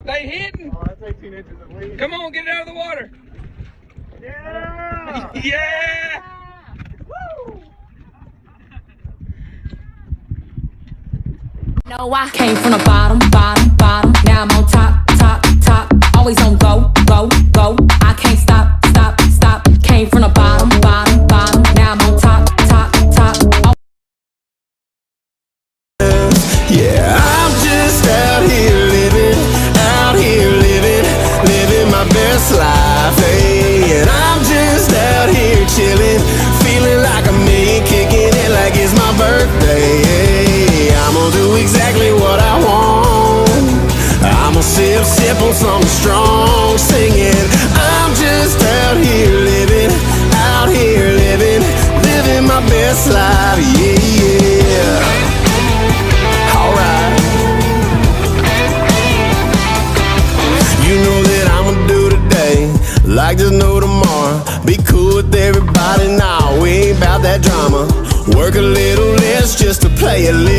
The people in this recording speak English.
They hitting. Oh, that's 18 inches at least. Come on, get it out of the water. Yeah! Yeah! Woo! No, I came from the bottom. Now I'm on top. Always on go. I can't stop. Came from the bottom. Now I'm on top. Yeah, I'm just out here living my best life, hey. And I'm just out here chilling, feeling like a million, kicking it like it's my birthday, hey. I'm gonna do exactly what I want. I'm gonna sip on something strong, singing. I'm just out here living my best life, yeah. Alright. You know that I'ma do today like there's no tomorrow. Be cool with everybody now, we ain't about that drama. Work a little less just to play a little